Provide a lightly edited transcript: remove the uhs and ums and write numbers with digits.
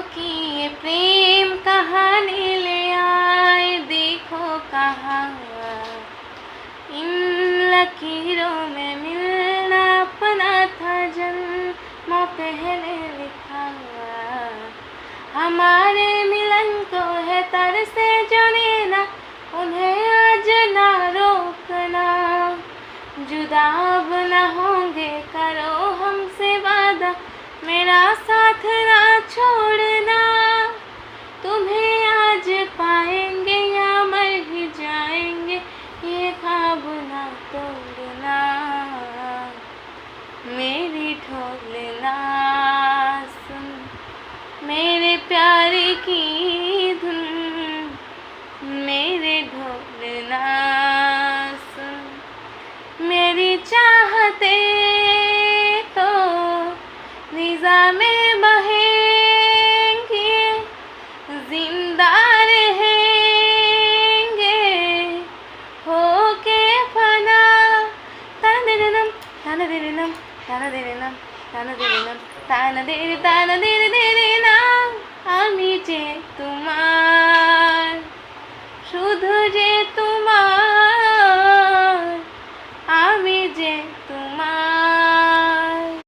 की ये प्रेम कहानी ले आए, देखो कहाँ इन लकीरों में मिलना अपना था, जन्मों पहले लिखा। हमारे मिलन को है तरसे जो नैना, उन्हें आज ना रोकना। जुदा अब न होंगे, करो हमसे वादा, मेरा साथ ना छोड़ना। तुम्हें आज पाएंगे या मर ही जाएंगे, ये ख्वाब ना तोड़ना। मेरी ढोलना सुन, मेरे प्यार की धुन, मेरे ढोलना सुन। मेरी चाहते तो निज़ा में बहेंगे, जिंदा रहेंगे होके फना। तानदिरिनम तानदिरिनम तानदिरिनम तानदिरिनम तानदिरिनम। আমি যে তোমার, শুধু যে